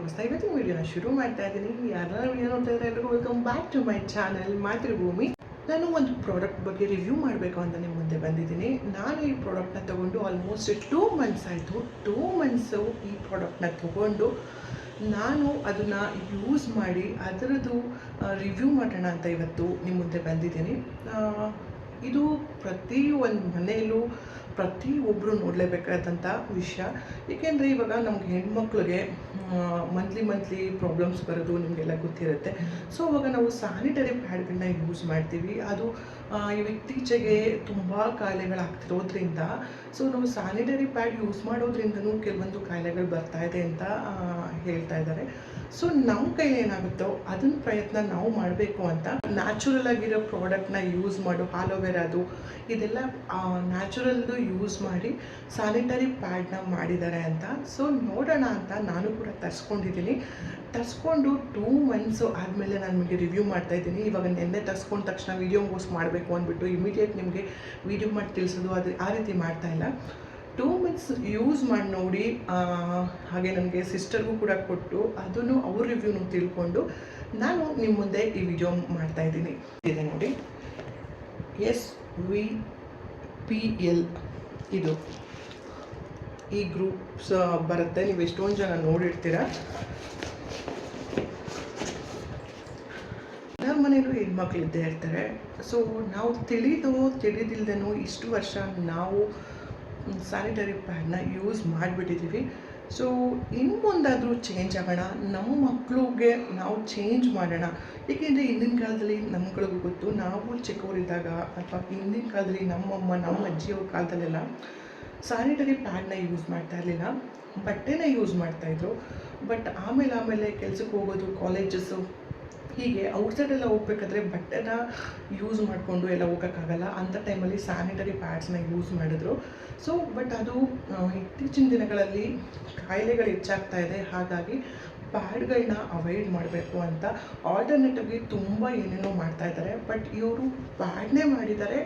ನಮಸ್ತೆ. ಇವತ್ತಿನ ವಿಡಿಯೋನ ಶುರು ಮಾಡ್ತಾ ಇದ್ದೀನಿ. ಯಾರೆಲ್ಲ ವಿಡಿಯೋ ನೋಡ್ತಾ ಇದ್ದಾರೆ ಎಲ್ರಿಗೂ welcome back to my channel Mathrubhumi. ನಾನು ಒಂದು ಪ್ರಾಡಕ್ಟ್ ಬಗ್ಗೆ ರಿವ್ಯೂ ಮಾಡಬೇಕು ಅಂತ ನಿಮ್ಮ ಮುಂದೆ ಬಂದಿದ್ದೀನಿ. ನಾನು ಈ ಪ್ರಾಡಕ್ಟ್ನ ತೊಗೊಂಡು ಆಲ್ಮೋಸ್ಟ್ 2 ಮಂತ್ಸ್ ಆಯಿತು. 2 ಮಂತ್ಸು ಈ ಪ್ರಾಡಕ್ಟ್ನ ತೊಗೊಂಡು ನಾನು ಅದನ್ನು ಯೂಸ್ ಮಾಡಿ ಅದರದ್ದು ರಿವ್ಯೂ ಮಾಡೋಣ ಅಂತ ಇವತ್ತು ನಿಮ್ಮ ಮುಂದೆ ಬಂದಿದ್ದೀನಿ. ಇದು ಪ್ರತಿ ಒಂದು ಮನೆಯಲ್ಲೂ ಪ್ರತಿಯೊಬ್ಬರು ನೋಡಲೇಬೇಕಾದಂಥ ವಿಷಯ. ಏಕೆಂದರೆ ಇವಾಗ ನಮ್ಗೆ ಹೆಣ್ಮಕ್ಳಿಗೆ ಮಂತ್ಲಿ ಪ್ರಾಬ್ಲಮ್ಸ್ ಬರೋದು ನಿಮಗೆಲ್ಲ ಗೊತ್ತಿರುತ್ತೆ. ಸೊ ಅವಾಗ ನಾವು ಸ್ಯಾನಿಟರಿ ಪ್ಯಾಡ್ಗಳನ್ನ ಯೂಸ್ ಮಾಡ್ತೀವಿ. ಅದು ಇತ್ತೀಚೆಗೆ ತುಂಬ ಕಾಯಿಲೆಗಳಾಗ್ತಿರೋದ್ರಿಂದ ಸೊ ನಾವು ಸ್ಯಾನಿಟರಿ ಪ್ಯಾಡ್ ಯೂಸ್ ಮಾಡೋದ್ರಿಂದನೂ ಕೆಲವೊಂದು ಕಾಯಿಲೆಗಳು ಬರ್ತಾ ಇದೆ ಅಂತ ಹೇಳ್ತಾ ಇದ್ದಾರೆ. ಸೊ ನಮ್ಮ ಕೈಲಿ ಏನಾಗುತ್ತೋ ಅದನ್ನ ಪ್ರಯತ್ನ ನಾವು ಮಾಡಬೇಕು ಅಂತ ನ್ಯಾಚುರಲ್ ಆಗಿರೋ ಪ್ರಾಡಕ್ಟ್ನ ಯೂಸ್ ಮಾಡು, ಆಲೋವೆರಾದು ಇದೆಲ್ಲ ನ್ಯಾಚುರಲ್ದು ಯೂಸ್ ಮಾಡಿ ಸ್ಯಾನಿಟರಿ ಪ್ಯಾಡ್ನ ಮಾಡಿದ್ದಾರೆ ಅಂತ. ಸೊ ನೋಡೋಣ ಅಂತ ನಾನು ಕೂಡ ತರಿಸ್ಕೊಂಡು 2 ಮಂತ್ಸು ಆದಮೇಲೆ ನಾನು ನಿಮಗೆ ರಿವ್ಯೂ ಮಾಡ್ತಾಯಿದ್ದೀನಿ. ಇವಾಗ ನೆನ್ನೆ ತರಿಸ್ಕೊಂಡ ತಕ್ಷಣ ವೀಡಿಯೋ ಪೋಸ್ಟ್ ಮಾಡಬೇಕು ಅಂದ್ಬಿಟ್ಟು ಇಮಿಡಿಯೇಟ್ ನಿಮಗೆ ವೀಡಿಯೋ ಮಾಡಿ ತಿಳಿಸೋದು ಅದು ಆ ರೀತಿ ಮಾಡ್ತಾಯಿಲ್ಲ. 2 ಮಂತ್ಸ್ ಯೂಸ್ ಮಾಡಿ ನೋಡಿ, ಹಾಗೆ ನನಗೆ ಸಿಸ್ಟರ್ಗೂ ಕೂಡ ಕೊಟ್ಟು ಅದನ್ನು ಅವ್ರ ರಿವ್ಯೂನು ತಿಳ್ಕೊಂಡು ನಾನು ನಿಮ್ಮ ಮುಂದೆ ಈ ವಿಡಿಯೋ ಮಾಡ್ತಾಯಿದ್ದೀನಿ. ಇದೆ ನೋಡಿ, SVPL ಇದು ಈ ಗ್ರೂಪ್ಸ್ ಬರುತ್ತೆ. ನೀವು ಎಷ್ಟೊಂದು ಜನ ನೋಡಿರ್ತೀರ. ಎಲ್ಲರ ಮನೇಲೂ ಹೆಣ್ಮಕ್ಳು ಇದ್ದೇ ಇರ್ತಾರೆ. ಸೊ ನಾವು ತಿಳಿದಿಲ್ದೇನೋ ಇಷ್ಟು ವರ್ಷ ನಾವು ಸ್ಯಾನಿಟರಿ ಪ್ಯಾಡ್ನ ಯೂಸ್ ಮಾಡಿಬಿಟ್ಟಿದ್ದೀವಿ. ಸೊ ಇನ್ನು ಮುಂದಾದರೂ ಚೇಂಜ್ ಆಗೋಣ, ನಮ್ಮ ಮಕ್ಕಳಿಗೆ ನಾವು ಚೇಂಜ್ ಮಾಡೋಣ. ಏಕೆಂದರೆ ಹಿಂದಿನ ಕಾಲದಲ್ಲಿ ನಮ್ಗಳಿಗೂ ಗೊತ್ತು, ನಾವು ಚಿಕ್ಕವರಿದ್ದಾಗ ಅಥವಾ ಹಿಂದಿನ ಕಾಲದಲ್ಲಿ ನಮ್ಮಮ್ಮ ನಮ್ಮ ಅಜ್ಜಿಯವ್ರ ಕಾಲದಲ್ಲೆಲ್ಲ ಸ್ಯಾನಿಟರಿ ಪ್ಯಾಡ್ನ ಯೂಸ್ ಮಾಡ್ತಾ ಇರಲಿಲ್ಲ, ಬಟ್ಟೆನ ಯೂಸ್ ಮಾಡ್ತಾಯಿದ್ರು. ಬಟ್ ಆಮೇಲೆ ಕೆಲ್ಸಕ್ಕೆ ಹೋಗೋದು, ಕಾಲೇಜಸ್ಸು ಹೀಗೆ ಔಟ್ಸೈಡೆಲ್ಲ ಹೋಗ್ಬೇಕಾದ್ರೆ ಬಟ್ಟೆನ ಯೂಸ್ ಮಾಡಿಕೊಂಡು ಎಲ್ಲ ಹೋಗೋಕ್ಕಾಗಲ್ಲ. ಅಂಥ ಟೈಮಲ್ಲಿ ಸ್ಯಾನಿಟರಿ ಪ್ಯಾಡ್ಸ್ನ ಯೂಸ್ ಮಾಡಿದ್ರು. ಸೊ ಬಟ್ ಅದು ಇತ್ತೀಚಿನ ದಿನಗಳಲ್ಲಿ ಕಾಯಿಲೆಗಳು ಹೆಚ್ಚಾಗ್ತಾ ಇದೆ. ಹಾಗಾಗಿ ಪ್ಯಾಡ್ಗಳನ್ನ ಅವಾಯ್ಡ್ ಮಾಡಬೇಕು ಅಂತ ಆಲ್ಟರ್ನೇಟಿವ್ಗೆ ತುಂಬ ಏನೇನೋ ಮಾಡ್ತಾಯಿದ್ದಾರೆ. ಬಟ್ ಇವರು ಪ್ಯಾಡ್ನೇ ಮಾಡಿದ್ದಾರೆ,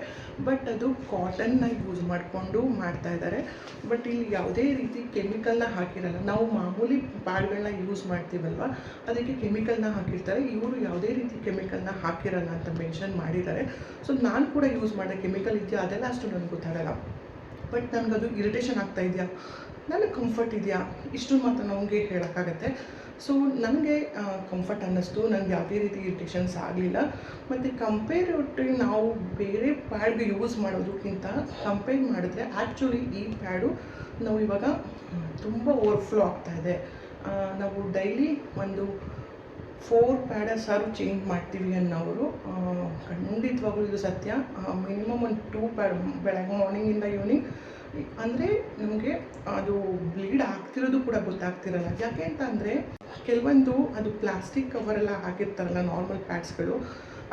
ಬಟ್ ಅದು ಕಾಟನ್ನ ಯೂಸ್ ಮಾಡಿಕೊಂಡು ಮಾಡ್ತಾಯಿದ್ದಾರೆ. ಬಟ್ ಇಲ್ಲಿ ಯಾವುದೇ ರೀತಿ ಕೆಮಿಕಲ್ನ ಹಾಕಿರಲ್ಲ. ನಾವು ಮಾಮೂಲಿ ಪ್ಯಾಡ್ಗಳನ್ನ ಯೂಸ್ ಮಾಡ್ತೀವಲ್ವ, ಅದಕ್ಕೆ ಕೆಮಿಕಲ್ನ ಹಾಕಿರ್ತಾರೆ. ಇವರು ಯಾವುದೇ ರೀತಿ ಕೆಮಿಕಲ್ನ ಹಾಕಿರಲ್ಲ ಅಂತ ಮೆನ್ಷನ್ ಮಾಡಿದ್ದಾರೆ. ಸೊ ನಾನು ಕೂಡ ಯೂಸ್ ಮಾಡಿದೆ. ಕೆಮಿಕಲ್ ಇದೆಯಾ ಅದೆಲ್ಲ ಅಷ್ಟು ನನಗೆ ಗೊತ್ತಾಗಲ್ಲ. ಬಟ್ ನನಗದು ಇರಿಟೇಷನ್ ಆಗ್ತಾ ಇದೆಯಾ, ನನಗೆ ಕಂಫರ್ಟ್ ಇದೆಯಾ, ಇಷ್ಟು ಮಾತ್ರ ನಮಗೆ ಹೇಳೋಕ್ಕಾಗತ್ತೆ. ಸೊ ನನಗೆ ಕಂಫರ್ಟ್ ಅನ್ನಿಸ್ತು, ನನಗೆ ಯಾವುದೇ ರೀತಿ ಇರಿಟೇಷನ್ಸ್ ಆಗಲಿಲ್ಲ. ಮತ್ತು ಕಂಪೇರಿಟಿವ್ ನಾವು ಬೇರೆ ಪ್ಯಾಡ್ಗೆ ಯೂಸ್ ಮಾಡೋದಕ್ಕಿಂತ ಕಂಪೇರ್ ಮಾಡಿದ್ರೆ ಆ್ಯಕ್ಚುಲಿ ಈ ಪ್ಯಾಡು ನಾವು ಇವಾಗ ತುಂಬ ಓವರ್ಫ್ಲೋ ಆಗ್ತಾಯಿದೆ. ನಾವು ಡೈಲಿ ಒಂದು 4 ಪ್ಯಾಡಸಾರು ಚೇಂಜ್ ಮಾಡ್ತೀವಿ ಅನ್ನೋರು ಖಂಡಿತವಾಗ್ಲೂ ಇದು ಸತ್ಯ. ಮಿನಿಮಮ್ ಒಂದು 2 ಪ್ಯಾಡ್ ಬೆಳಗ್ಗೆ ಮಾರ್ನಿಂಗಿಂದ ಈವ್ನಿಂಗ್ ಅಂದರೆ ನಮಗೆ ಅದು ಬ್ಲೀಡ್ ಆಗ್ತಿರೋದು ಕೂಡ ಗೊತ್ತಾಗ್ತಿರಲ್ಲ. ಯಾಕೆ ಅಂತ ಅಂದರೆ ಕೆಲವೊಂದು ಅದು ಪ್ಲಾಸ್ಟಿಕ್ ಕವರೆಲ್ಲ ಹಾಕಿರ್ತಾರಲ್ಲ ನಾರ್ಮಲ್ ಪ್ಯಾಡ್ಸ್ಗಳು,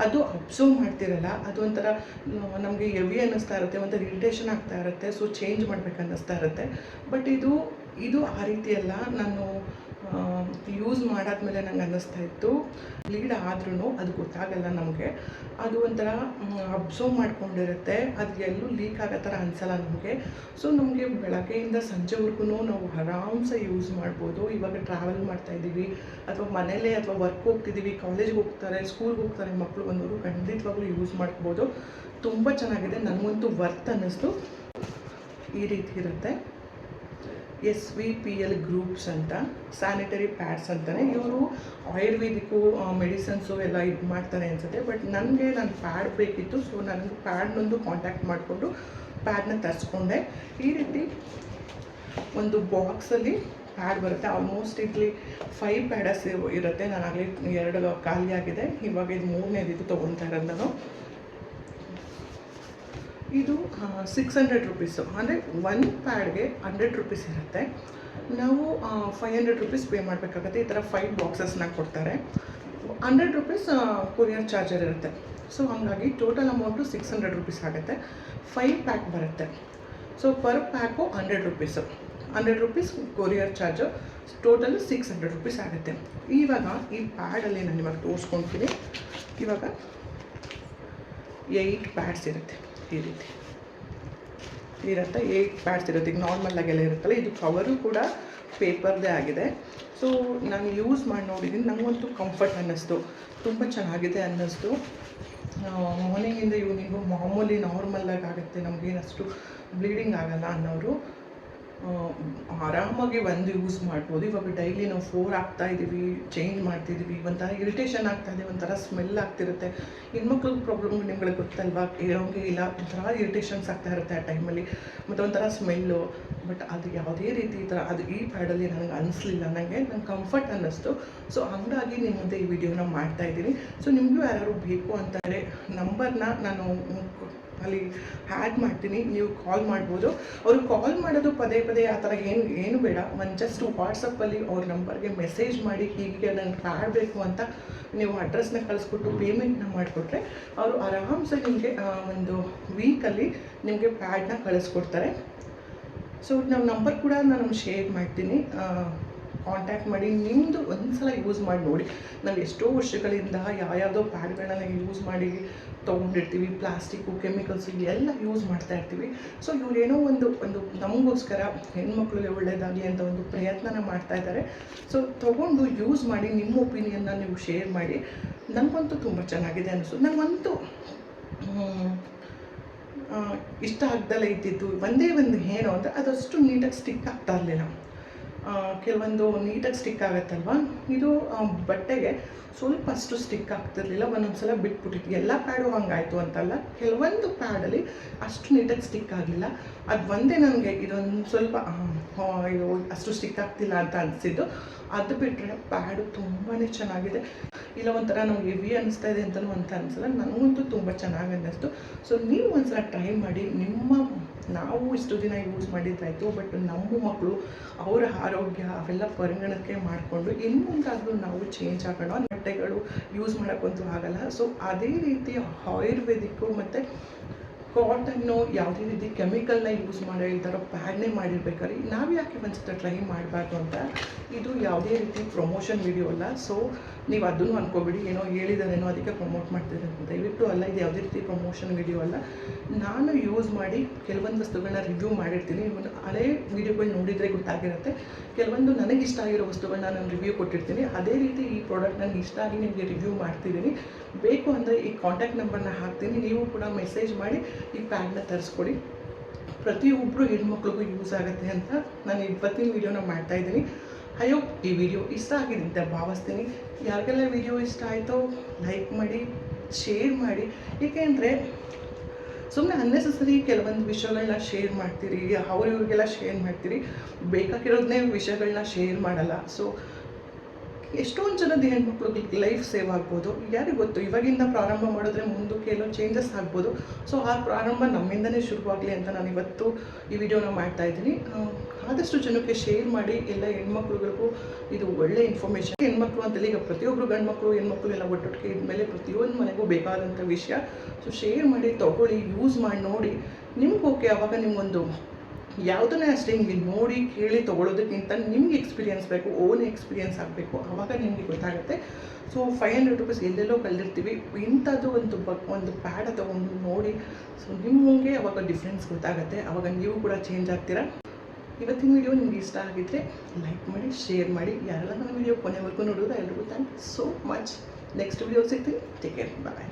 ಅದು ಅಬ್ಸರ್ವ್ ಮಾಡ್ತಿರಲ್ಲ. ಅದು ಒಂಥರ ನಮಗೆ ಹೆವಿ ಅನ್ನಿಸ್ತಾ ಇರುತ್ತೆ, ಒಂಥರ ಇರಿಟೇಷನ್ ಆಗ್ತಾ ಇರುತ್ತೆ. ಸೊ ಚೇಂಜ್ ಮಾಡ್ಬೇಕು ಅನ್ನಿಸ್ತಾ ಇರುತ್ತೆ. ಬಟ್ ಇದು ಆ ರೀತಿ ಅಲ್ಲ. ನಾನು ಯೂಸ್ ಮಾಡಾದ್ಮೇಲೆ ನಂಗೆ ಅನ್ನಿಸ್ತಾ ಇತ್ತು, ಬ್ಲೀಡ್ ಆದ್ರೂ ಅದು ಗೊತ್ತಾಗಲ್ಲ ನಮಗೆ. ಅದು ಒಂಥರ ಅಬ್ಸರ್ವ್ ಮಾಡ್ಕೊಂಡಿರುತ್ತೆ, ಅದು ಎಲ್ಲೂ ಲೀಕ್ ಆಗೋ ಥರ ಅನಿಸಲ್ಲ ನಮಗೆ. ಸೊ ನಮಗೆ ಬೆಳಗ್ಗೆಯಿಂದ ಸಂಜೆವರೆಗೂ ನಾವು ಆರಾಮ್ಸೆ ಯೂಸ್ ಮಾಡ್ಬೋದು. ಇವಾಗ ಟ್ರಾವೆಲ್ ಮಾಡ್ತಾಯಿದ್ದೀವಿ ಅಥವಾ ಮನೇಲೇ ಅಥವಾ ವರ್ಕ್ ಹೋಗ್ತಿದ್ದೀವಿ, ಕಾಲೇಜ್ಗೆ ಹೋಗ್ತಾರೆ, ಸ್ಕೂಲ್ಗೆ ಹೋಗ್ತಾರೆ ಮಕ್ಕಳು ಬಂದವರು, ಖಂಡಿತವಾಗ್ಲೂ ಯೂಸ್ ಮಾಡ್ಬೋದು. ತುಂಬ ಚೆನ್ನಾಗಿದೆ, ನನಗಂತೂ ವರ್ತ್ ಅನ್ನಿಸ್ತು. ಈ ರೀತಿ ಇರುತ್ತೆ. SVPL ಗ್ರೂಪ್ಸ್ ಅಂತ ಸ್ಯಾನಿಟರಿ ಪ್ಯಾಡ್ಸ್ ಅಂತಲೇ. ಇವರು ಆಯುರ್ವೇದಿಕ್ಕು ಮೆಡಿಸನ್ಸು ಎಲ್ಲ ಇದು ಮಾಡ್ತಾರೆ ಅನಿಸುತ್ತೆ. ಬಟ್ ನನ್ನ ಪ್ಯಾಡ್ ಬೇಕಿತ್ತು. ಸೊ ನನಗೆ ಪ್ಯಾಡ್ನೊಂದು ಕಾಂಟ್ಯಾಕ್ಟ್ ಮಾಡಿಕೊಂಡು ಪ್ಯಾಡ್ನ ತರಿಸ್ಕೊಂಡೆ. ಈ ರೀತಿ ಒಂದು ಬಾಕ್ಸಲ್ಲಿ ಪ್ಯಾಡ್ ಬರುತ್ತೆ. ಆಲ್ಮೋಸ್ಟ್ ಇಲ್ಲಿ 5 ಪ್ಯಾಡಸ್ ಇರುತ್ತೆ. ನಾನಾಗಲೇ 2 ಖಾಲಿಯಾಗಿದೆ, ಇವಾಗ ಇದು 3ನೇದು ತೊಗೊತಾ ಇರೋದು ನಾನು. ಇದು 600 ರುಪೀಸು, ಅಂದರೆ 1 ಪ್ಯಾಡ್ಗೆ 100 ರುಪೀಸ್ ಇರುತ್ತೆ. ನಾವು 500 ರುಪೀಸ್ ಪೇ ಮಾಡಬೇಕಾಗತ್ತೆ. ಈ ಥರ 5 ಬಾಕ್ಸಸ್ನ ಕೊಡ್ತಾರೆ. 100 ರುಪೀಸ್ ಕೊರಿಯರ್ ಚಾರ್ಜರ್ ಇರುತ್ತೆ. ಸೊ ಹಾಗಾಗಿ ಟೋಟಲ್ ಅಮೌಂಟು 600 ರುಪೀಸ್ ಆಗುತ್ತೆ. 5 ಪ್ಯಾಕ್ ಬರುತ್ತೆ. So per pack 100 rupees, 100 rupees courier charge, total 600 rupees ಆಗುತ್ತೆ. ಇವಾಗ ಈ ಪ್ಯಾಡಲ್ಲಿ ನಾನು ಇವಾಗ ತೋರಿಸ್ಕೊಳ್ತೀನಿ. ಇವಾಗ 8 ಪ್ಯಾಡ್ಸ್ ಇರುತ್ತೆ. ಈ ರೀತಿ ಇರುತ್ತೆ, 8 ಪ್ಯಾಡ್ಸ್ ಇರುತ್ತೆ. ಈಗ ನಾರ್ಮಲ್ ಆಗೆಲ್ಲ ಇರುತ್ತಲ್ಲ, ಇದು ಕವರು ಕೂಡ ಪೇಪರ್ದೇ ಆಗಿದೆ. ಸೊ ನಾನು ಯೂಸ್ ಮಾಡಿ ನೋಡಿದ್ದೀನಿ, ನನಗಂತೂ ಕಂಫರ್ಟ್ ಅನ್ನಿಸ್ತು, ತುಂಬ ಚೆನ್ನಾಗಿದೆ ಅನ್ನಿಸ್ತು. ಮಾರ್ನಿಂಗಿಂದ ಈವ್ನಿಂಗು ಮಾಮೂಲಿ ನಾರ್ಮಲ್ಲಾಗಿ ಆಗುತ್ತೆ, ನಮಗೇನಷ್ಟು ಬ್ಲೀಡಿಂಗ್ ಆಗಲ್ಲ ಅನ್ನೋರು ಆರಾಮಾಗಿ ಒಂದು ಯೂಸ್ ಮಾಡ್ಬೋದು. ಇವಾಗ ಡೈಲಿ ನಾವು 4 ಹಾಕ್ತಾಯಿದ್ದೀವಿ, ಚೇಂಜ್ ಮಾಡ್ತಿದ್ದೀವಿ, ಒಂಥರ ಇರಿಟೇಷನ್ ಆಗ್ತಾಯಿದೆ, ಒಂಥರ ಸ್ಮೆಲ್ ಆಗ್ತಿರುತ್ತೆ. ಹೆಣ್ಮಕ್ಳ ಪ್ರಾಬ್ಲಮ್ ನಿಮ್ಗಳಿಗೆ ಗೊತ್ತಲ್ವಾ, ಹೇಳೋಂಗೆ ಇಲ್ಲ, ಒಂಥರ ಇರಿಟೇಷನ್ಸ್ ಆಗ್ತಾ ಇರುತ್ತೆ ಆ ಟೈಮಲ್ಲಿ, ಮತ್ತು ಒಂಥರ ಸ್ಮೆಲ್ಲು. ಬಟ್ ಅದು ಯಾವುದೇ ರೀತಿ ಈ ಥರ ಅದು ಈ ಪ್ಯಾಡಲ್ಲಿ ನನಗೆ ಅನಿಸ್ಲಿಲ್ಲ, ನನಗೆ ಕಂಫರ್ಟ್ ಅನ್ನಿಸ್ತು. ಸೊ ಹಂಗಾಗಿ ನಿಮ್ಮ ಮುಂದೆ ಈ ವಿಡಿಯೋನ ಮಾಡ್ತಾಯಿದ್ದೀನಿ. ಸೊ ನಿಮಗೂ ಯಾರು ಬೇಕು ಅಂತಾರೆ, ನಂಬರ್ನ ನಾನು ಅಲ್ಲಿ ಆ್ಯಡ್ ಮಾಡ್ತೀನಿ, ನೀವು ಕಾಲ್ ಮಾಡ್ಬೋದು. ಅವರು ಕಾಲ್ ಮಾಡೋದು ಪದೇ ಪದೇ ಆ ಥರ ಏನು ಬೇಡ, ಜಸ್ಟ್ ವಾಟ್ಸಪ್ಪಲ್ಲಿ ಅವ್ರ ನಂಬರ್ಗೆ ಮೆಸೇಜ್ ಮಾಡಿ ಹೀಗೆ ನನಗೆ ಪ್ಯಾಡ್ ಬೇಕು ಅಂತ ನೀವು ಅಡ್ರೆಸ್ನ ಕಳಿಸ್ಕೊಟ್ಟು ಪೇಮೆಂಟ್ನ ಮಾಡಿಕೊಟ್ರೆ ಅವರು ಆರಾಮ್ಸೆ ನಿಮಗೆ ಒಂದು ವೀಕಲ್ಲಿ ನಿಮಗೆ ಪ್ಯಾಡ್ನ ಕಳಿಸ್ಕೊಡ್ತಾರೆ. ಸೊ ನಮ್ಮ ನಂಬರ್ ಕೂಡ ನಾನು ಶೇರ್ ಮಾಡ್ತೀನಿ, ಕಾಂಟ್ಯಾಕ್ಟ್ ಮಾಡಿ ನಿಮ್ಮದು ಒಂದು ಸಲ ಯೂಸ್ ಮಾಡಿ ನೋಡಿ. ನಾವು ಎಷ್ಟೋ ವರ್ಷಗಳಿಂದ ಯಾವುದೋ ಪ್ಯಾಡ್ಗಳನ್ನ ಯೂಸ್ ಮಾಡಿ ತೊಗೊಂಡಿರ್ತೀವಿ, ಪ್ಲಾಸ್ಟಿಕ್ಕು, ಕೆಮಿಕಲ್ಸು ಎಲ್ಲ ಯೂಸ್ ಮಾಡ್ತಾ ಇರ್ತೀವಿ. ಸೊ ಇವರೇನೋ ಒಂದು ನಮಗೋಸ್ಕರ ಹೆಣ್ಮಕ್ಳಿಗೆ ಒಳ್ಳೆಯದಾಗಲಿ ಅಂತ ಒಂದು ಪ್ರಯತ್ನನ ಮಾಡ್ತಾ ಇದ್ದಾರೆ. ಸೊ ತೊಗೊಂಡು ಯೂಸ್ ಮಾಡಿ ನಿಮ್ಮ ಒಪಿನಿಯನ್ನ ನೀವು ಶೇರ್ ಮಾಡಿ. ನನಗಂತೂ ತುಂಬ ಚೆನ್ನಾಗಿದೆ ಅನಿಸು. ನನಗಂತೂ ಇಷ್ಟ ಆಗ್ದಲೇ ಇದ್ದಿದ್ದು ಒಂದೇ ಒಂದು ಏನು ಅಂದರೆ ಅದಷ್ಟು ನೀಟಾಗಿ ಸ್ಟಿಕ್ ಆಗ್ತಾ ಇರಲಿಲ್ಲ. ಕೆಲವೊಂದು ನೀಟಾಗಿ ಸ್ಟಿಕ್ ಆಗುತ್ತಲ್ವ, ಇದು ಬಟ್ಟೆಗೆ ಸ್ವಲ್ಪ ಅಷ್ಟು ಸ್ಟಿಕ್ ಆಗ್ತಿರ್ಲಿಲ್ಲ, ಒಂದೊಂದು ಸಲ ಬಿಟ್ಬಿಟ್ಟಿತ್ತು. ಎಲ್ಲ ಪ್ಯಾಡು ಹಂಗಾಯಿತು ಅಂತಲ್ಲ, ಕೆಲವೊಂದು ಪ್ಯಾಡಲ್ಲಿ ಅಷ್ಟು ನೀಟಾಗಿ ಸ್ಟಿಕ್ ಆಗಲಿಲ್ಲ. ಅದು ಒಂದೇ ನನಗೆ ಇದೊಂದು ಸ್ವಲ್ಪ ಇದು ಅಷ್ಟು ಸ್ಟಿಕ್ ಆಗ್ತಿಲ್ಲ ಅಂತ ಅನಿಸಿದ್ದು. ಅದು ಬಿಟ್ಟರೆ ಪ್ಯಾಡು ತುಂಬಾ ಚೆನ್ನಾಗಿದೆ. ಇಲ್ಲ ಒಂಥರ ನಮ್ಗೆ ಹೆವಿ ಅನ್ನಿಸ್ತಾ ಇದೆ ಅಂತಲೂ ಅಂತ ಅನಿಸಲ್ಲ, ನನಗಂತೂ ತುಂಬ ಚೆನ್ನಾಗಿ ಅನ್ನಿಸ್ತು. ಸೊ ನೀವು ಒಂದ್ಸಲ ಟ್ರೈ ಮಾಡಿ. ನಾವು ಇಷ್ಟು ದಿನ ಯೂಸ್ ಮಾಡಿದ್ದಾಯಿತು, ಬಟ್ ನಮ್ಮ ಮಕ್ಕಳು ಅವರ ಆರೋಗ್ಯ ಅವೆಲ್ಲ ಪರಿಗಣಕ್ಕೆ ಮಾಡಿಕೊಂಡು ಇನ್ನು ಮುಂದಾದರೂ ನಾವು ಚೇಂಜ್ ಆಗೋಣ. ಬಟ್ಟೆಗಳು ಯೂಸ್ ಮಾಡೋಕ್ಕಂತೂ ಆಗಲ್ಲ. ಸೊ ಅದೇ ರೀತಿ ಆಯುರ್ವೇದಿಕ್ಕು ಮತ್ತು ಕಾಟನ್ನು ಯಾವುದೇ ರೀತಿ ಕೆಮಿಕಲ್ನ ಯೂಸ್ ಮಾಡೋ ಇಲ್ದಾರೋ ಪ್ಯಾಡ್ನೇ ಮಾಡಿರ್ಬೇಕಾದ್ರೆ ನಾವು ಯಾಕೆ ಒಂದ್ಸಲ ಟ್ರೈ ಮಾಡಬಾರ್ದು ಅಂತ. ಇದು ಯಾವುದೇ ರೀತಿ ಪ್ರಮೋಷನ್ ವಿಡಿಯೋ ಅಲ್ಲ. ಸೊ ನೀವು ಅದನ್ನು ಅಂದ್ಕೊಬಿಡಿ, ಏನೋ ಹೇಳಿದಾರೇನೋ ಅದಕ್ಕೆ ಪ್ರಮೋಟ್ ಮಾಡ್ತಿದ್ದಾರೆ ಅಂತ. ದಯವಿಟ್ಟು ಅಲ್ಲ, ಇದು ಯಾವುದೇ ರೀತಿ ಪ್ರಮೋಷನ್ ವಿಡಿಯೋ ಅಲ್ಲ. ನಾನು ಯೂಸ್ ಮಾಡಿ ಕೆಲವೊಂದು ವಸ್ತುಗಳನ್ನ ರಿವ್ಯೂ ಮಾಡಿರ್ತೀನಿ. ಇವನು ಹಳೇ ವೀಡಿಯೋಗಳು ನೋಡಿದರೆ ಗೊತ್ತಾಗಿರುತ್ತೆ. ಕೆಲವೊಂದು ನನಗಿಷ್ಟ ಆಗಿರೋ ವಸ್ತುಗಳನ್ನ ನಾನು ರಿವ್ಯೂ ಕೊಟ್ಟಿರ್ತೀನಿ. ಅದೇ ರೀತಿ ಈ ಪ್ರಾಡಕ್ಟ್ ನನಗೆ ಇಷ್ಟ ಆಗಿ ನಿಮಗೆ ರಿವ್ಯೂ ಮಾಡ್ತಿದ್ದೀನಿ. ಬೇಕು ಅಂದರೆ ಈ ಕಾಂಟ್ಯಾಕ್ಟ್ ನಂಬರ್ನ ಹಾಕ್ತೀನಿ, ನೀವು ಕೂಡ ಮೆಸೇಜ್ ಮಾಡಿ ಈ ಪ್ಯಾಡ್ನ ತರಿಸ್ಕೊಡಿ. ಪ್ರತಿಯೊಬ್ಬರು ಹೆಣ್ಮಕ್ಳಿಗೂ ಯೂಸ್ ಆಗುತ್ತೆ ಅಂತ ನಾನು ಇವತ್ತಿನ ವೀಡಿಯೋನ ಮಾಡ್ತಾಯಿದ್ದೀನಿ. ಅಯ್ಯೋ ಈ ವಿಡಿಯೋ ಇಷ್ಟ ಆಗಿದೆ ಅಂತ ಭಾವಿಸ್ತೀನಿ. ಯಾರಿಗೆಲ್ಲ ವಿಡಿಯೋ ಇಷ್ಟ ಆಯಿತೋ ಲೈಕ್ ಮಾಡಿ, ಶೇರ್ ಮಾಡಿ. ಏಕೆಂದರೆ ಸುಮ್ಮನೆ ಅನ್ನೆಸೆಸರಿ ಕೆಲವೊಂದು ವಿಷಯಗಳನ್ನ ಶೇರ್ ಮಾಡ್ತೀರಿ, ಅವ್ರಿಗೆಲ್ಲ ಶೇರ್ ಮಾಡ್ತೀರಿ, ಬೇಕಾಗಿರೋದನ್ನೇ ವಿಷಯಗಳನ್ನ ಶೇರ್ ಮಾಡಲ್ಲ. ಸೊ ಎಷ್ಟೊಂದು ಜನದ ಹೆಣ್ಮಕ್ಳಿಗೆ ಲೈಫ್ ಸೇವ್ ಆಗ್ಬೋದು, ಯಾರಿಗೆ ಗೊತ್ತು. ಇವಾಗಿಂದ ಪ್ರಾರಂಭ ಮಾಡಿದ್ರೆ ಮುಂದಕ್ಕೆ ಏನೋ ಚೇಂಜಸ್ ಆಗ್ಬೋದು. ಸೊ ಆ ಪ್ರಾರಂಭ ನಮ್ಮಿಂದನೇ ಶುರುವಾಗಲಿ ಅಂತ ನಾನು ಇವತ್ತು ಈ ವಿಡಿಯೋನ ಮಾಡ್ತಾಯಿದ್ದೀನಿ. ಆದಷ್ಟು ಜನಕ್ಕೆ ಶೇರ್ ಮಾಡಿ. ಎಲ್ಲ ಹೆಣ್ಮಕ್ಳುಗಳಿಗೂ ಇದು ಒಳ್ಳೆ ಇನ್ಫಾರ್ಮೇಷನ್. ಹೆಣ್ಮಕ್ಳು ಅಂತೇಳಿ ಈಗ ಪ್ರತಿಯೊಬ್ಬರು ಗಂಡು ಮಕ್ಕಳು ಹೆಣ್ಮಕ್ಳು ಎಲ್ಲ ಒಟ್ಟೊಟ್ಟಿಗೆ ಇದ್ಮೇಲೆ ಪ್ರತಿಯೊಂದು ಮನೆಗೂ ಬೇಕಾದಂಥ ವಿಷಯ. ಸೊ ಶೇರ್ ಮಾಡಿ, ತೊಗೊಳ್ಳಿ, ಯೂಸ್ ಮಾಡಿ ನೋಡಿ. ನಿಮ್ಗೆ ಓಕೆ, ಆವಾಗ ನಿಮಗೊಂದು ಯಾವುದನ್ನೇ ಅಷ್ಟೇ ಹಿಂಗೆ ನೋಡಿ ಕೇಳಿ ತೊಗೊಳೋದಕ್ಕಿಂತ ನಿಮ್ಗೆ ಎಕ್ಸ್ಪೀರಿಯೆನ್ಸ್ ಬೇಕು, ಓನ್ ಎಕ್ಸ್ಪೀರಿಯೆನ್ಸ್ ಆಗಬೇಕು. ಆವಾಗ ನಿಮಗೆ ಗೊತ್ತಾಗುತ್ತೆ. ಸೊ 500 ರೂಪೀಸ್ ಎಲ್ಲೆಲ್ಲೋ ಕಳೆದಿರ್ತೀವಿ, ಇಂಥದ್ದು ಒಂದು ಪ್ಯಾಡ ತೊಗೊಂಡು ನೋಡಿ. ಸೊ ನಿಮಗೆ ಅವಾಗ ಡಿಫ್ರೆನ್ಸ್ ಗೊತ್ತಾಗುತ್ತೆ, ಆವಾಗ ನೀವು ಕೂಡ ಚೇಂಜ್ ಆಗ್ತೀರಾ. ಇವತ್ತಿನ ವಿಡಿಯೋ ನಿಮ್ಗೆ ಇಷ್ಟ ಆಗಿದ್ದರೆ ಲೈಕ್ ಮಾಡಿ, ಶೇರ್ ಮಾಡಿ. ಯಾರೆಲ್ಲ ನನ್ನ ವಿಡಿಯೋ ಕೊನೆವರೆಗೂ ನೋಡೋದು ಎಲ್ರಿಗೂ thank so much. Next video ಸಿಗ್ತೀನಿ. ಟೇಕ್ ಕೇರ್, ಬಾಯ್.